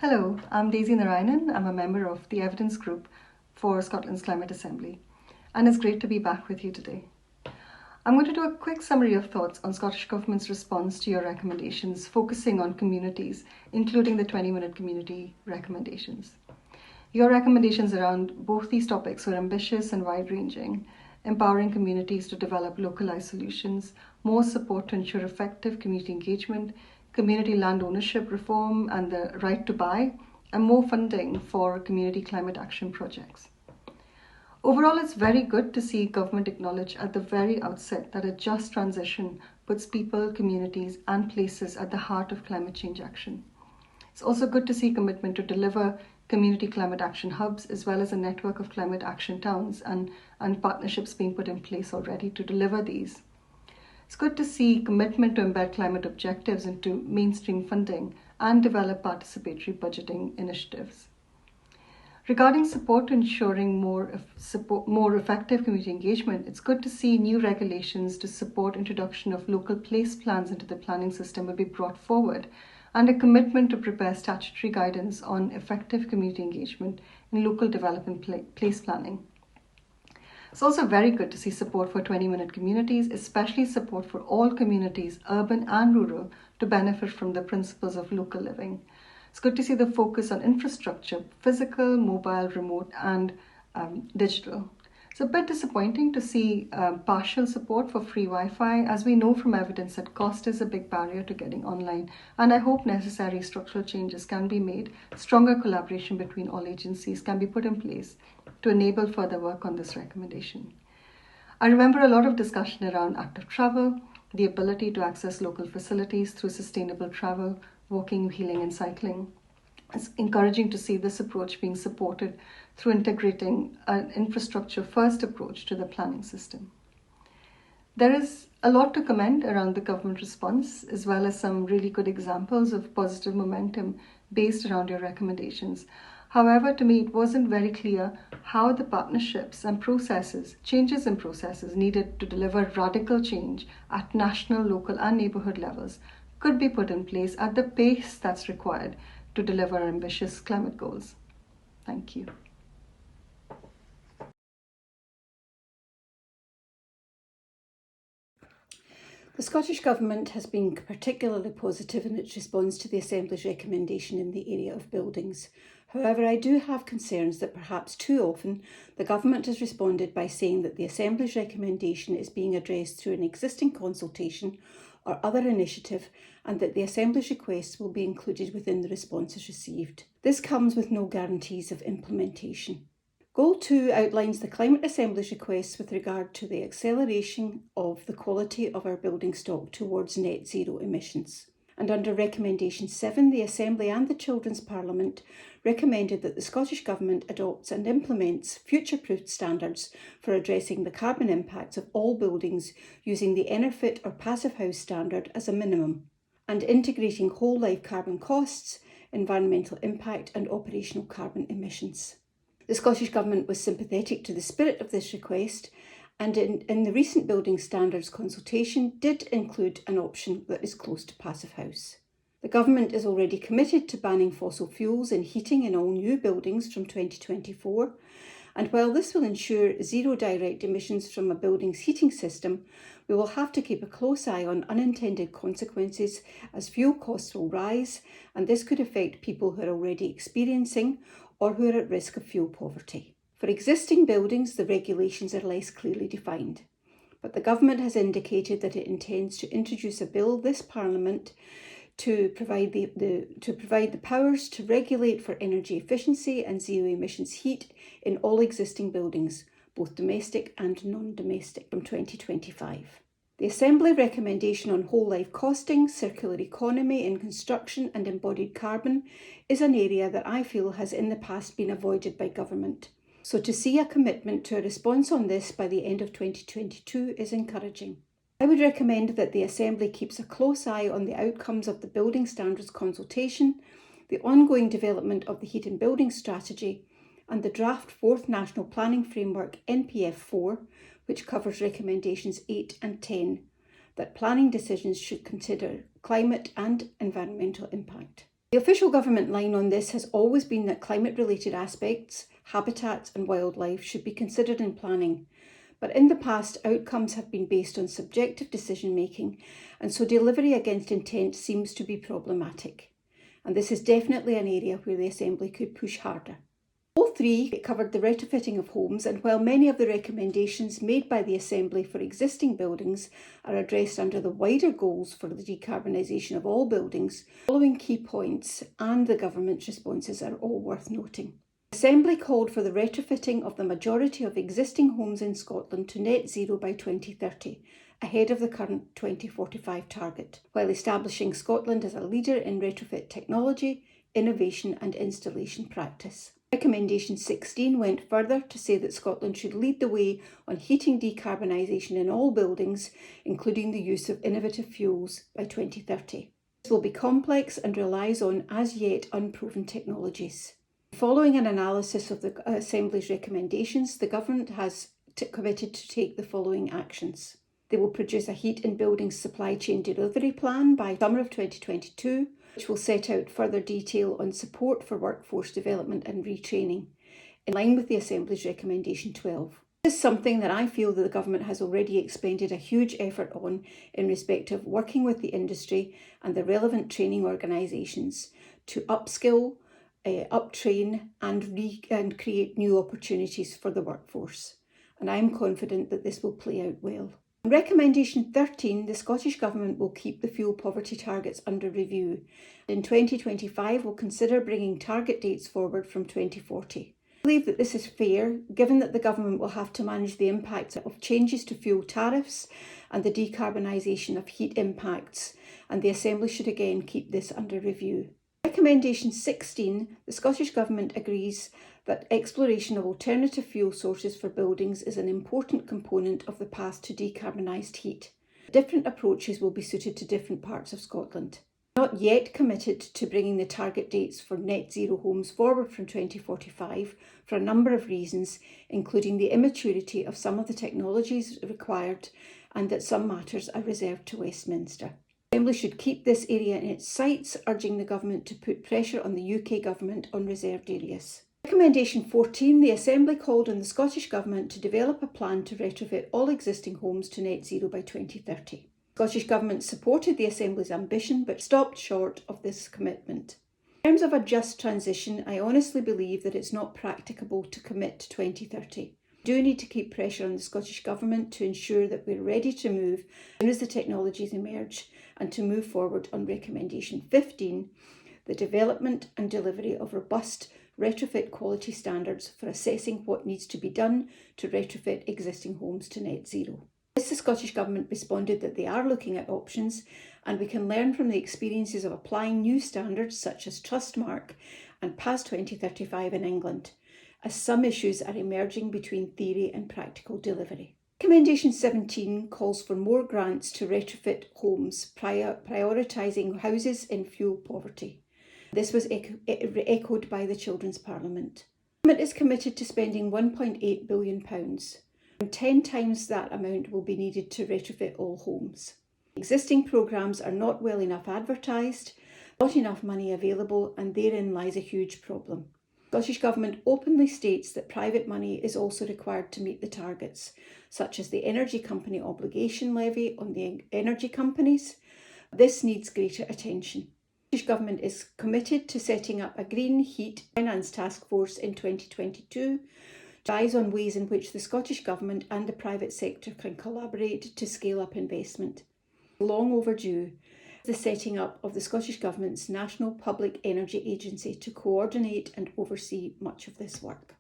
Hello, I'm Daisy Narayanan. I'm a member of the Evidence Group for Scotland's Climate Assembly, and it's great to be back with you today. I'm going to do a quick summary of thoughts on Scottish Government's response to your recommendations, focusing on communities, including the 20-minute community recommendations. Your recommendations around both these topics were ambitious and wide-ranging, empowering communities to develop localized solutions, more support to ensure effective community engagement, community land ownership reform and the right to buy, and more funding for community climate action projects. Overall, it's very good to see government acknowledge at the very outset that a just transition puts people, communities, and places at the heart of climate change action. It's also good to see commitment to deliver community climate action hubs, as well as a network of climate action towns and partnerships being put in place already to deliver these. It's good to see commitment to embed climate objectives into mainstream funding and develop participatory budgeting initiatives. Regarding support to ensuring more effective community engagement, it's good to see new regulations to support introduction of local place plans into the planning system will be brought forward, and a commitment to prepare statutory guidance on effective community engagement in local development place planning. It's also very good to see support for 20-minute communities, especially support for all communities, urban and rural, to benefit from the principles of local living. It's good to see the focus on infrastructure, physical, mobile, remote, and digital. It's a bit disappointing to see partial support for free Wi-Fi, as we know from evidence that cost is a big barrier to getting online, and I hope necessary structural changes can be made, stronger collaboration between all agencies can be put in place to enable further work on this recommendation. I remember a lot of discussion around active travel, the ability to access local facilities through sustainable travel, walking, wheeling, and cycling. It's encouraging to see this approach being supported through integrating an infrastructure-first approach to the planning system. There is a lot to commend around the government response, as well as some really good examples of positive momentum based around your recommendations. However, to me, it wasn't very clear how the partnerships and changes in processes needed to deliver radical change at national, local, and neighbourhood levels could be put in place at the pace that's required to deliver ambitious climate goals. Thank you. The Scottish Government has been particularly positive in its response to the Assembly's recommendation in the area of buildings. However, I do have concerns that perhaps too often the Government has responded by saying that the Assembly's recommendation is being addressed through an existing consultation or other initiative, and that the Assembly's requests will be included within the responses received. This comes with no guarantees of implementation. Goal 2 outlines the Climate Assembly's requests with regard to the acceleration of the quality of our building stock towards net zero emissions. And under Recommendation 7, the Assembly and the Children's Parliament recommended that the Scottish Government adopts and implements future-proofed standards for addressing the carbon impacts of all buildings using the EnerFit or Passive House standard as a minimum, and integrating whole-life carbon costs, environmental impact and operational carbon emissions. The Scottish Government was sympathetic to the spirit of this request, and in the recent building standards consultation did include an option that is close to Passive House. The Government is already committed to banning fossil fuels in heating in all new buildings from 2024, and while this will ensure zero direct emissions from a building's heating system, we will have to keep a close eye on unintended consequences as fuel costs will rise, and this could affect people who are already experiencing or who are at risk of fuel poverty. For existing buildings, the regulations are less clearly defined, but the Government has indicated that it intends to introduce a bill this Parliament to provide the powers to regulate for energy efficiency and zero emissions heat in all existing buildings, both domestic and non-domestic, from 2025. The Assembly recommendation on whole life costing, circular economy in construction and embodied carbon is an area that I feel has in the past been avoided by Government. So to see a commitment to a response on this by the end of 2022 is encouraging. I would recommend that the Assembly keeps a close eye on the outcomes of the Building Standards consultation, the ongoing development of the Heat and Building Strategy, and the draft 4th National Planning Framework NPF4, which covers recommendations 8 and 10, that planning decisions should consider climate and environmental impact. The official government line on this has always been that climate-related aspects, habitats and wildlife should be considered in planning. But in the past, outcomes have been based on subjective decision-making, and so delivery against intent seems to be problematic. And this is definitely an area where the Assembly could push harder. All three covered the retrofitting of homes, and while many of the recommendations made by the Assembly for existing buildings are addressed under the wider goals for the decarbonisation of all buildings, the following key points and the government's responses are all worth noting. The Assembly called for the retrofitting of the majority of existing homes in Scotland to net zero by 2030, ahead of the current 2045 target, while establishing Scotland as a leader in retrofit technology, innovation and installation practice. Recommendation 16 went further to say that Scotland should lead the way on heating decarbonisation in all buildings, including the use of innovative fuels by 2030. This will be complex and relies on as yet unproven technologies. Following an analysis of the Assembly's recommendations, the Government has committed to take the following actions. They will produce a heat in buildings supply chain delivery plan by summer of 2022, which will set out further detail on support for workforce development and retraining, in line with the Assembly's recommendation 12. This is something that I feel that the Government has already expended a huge effort on in respect of working with the industry and the relevant training organisations to upskill, uptrain and create new opportunities for the workforce. And I'm confident that this will play out well. In Recommendation 13, the Scottish Government will keep the fuel poverty targets under review. In 2025, will consider bringing target dates forward from 2040. I believe that this is fair, given that the Government will have to manage the impacts of changes to fuel tariffs and the decarbonisation of heat impacts, and the Assembly should again keep this under review. Recommendation 16, the Scottish Government agrees that exploration of alternative fuel sources for buildings is an important component of the path to decarbonised heat. Different approaches will be suited to different parts of Scotland. Not yet committed to bringing the target dates for net zero homes forward from 2045 for a number of reasons, including the immaturity of some of the technologies required and that some matters are reserved to Westminster. The Assembly should keep this area in its sights, urging the Government to put pressure on the UK Government on reserved areas. Recommendation 14, the Assembly called on the Scottish Government to develop a plan to retrofit all existing homes to net zero by 2030. The Scottish Government supported the Assembly's ambition but stopped short of this commitment. In terms of a just transition, I honestly believe that it's not practicable to commit to 2030. We do need to keep pressure on the Scottish Government to ensure that we're ready to move as soon as the technologies emerge and to move forward on Recommendation 15, the development and delivery of robust retrofit quality standards for assessing what needs to be done to retrofit existing homes to net zero. Yes, the Scottish Government responded that they are looking at options, and we can learn from the experiences of applying new standards such as Trustmark and PAS 2035 in England, as some issues are emerging between theory and practical delivery. Recommendation 17 calls for more grants to retrofit homes, prioritising houses in fuel poverty. This was echoed by the Children's Parliament. The Government is committed to spending £1.8 billion, and 10 times that amount will be needed to retrofit all homes. Existing programmes are not well enough advertised, not enough money available, and therein lies a huge problem. The Scottish Government openly states that private money is also required to meet the targets, such as the Energy Company Obligation Levy on the energy companies. This needs greater attention. The Scottish Government is committed to setting up a Green Heat Finance Task Force in 2022 to advise on ways in which the Scottish Government and the private sector can collaborate to scale up investment. Long overdue is the setting up of the Scottish Government's National Public Energy Agency to coordinate and oversee much of this work.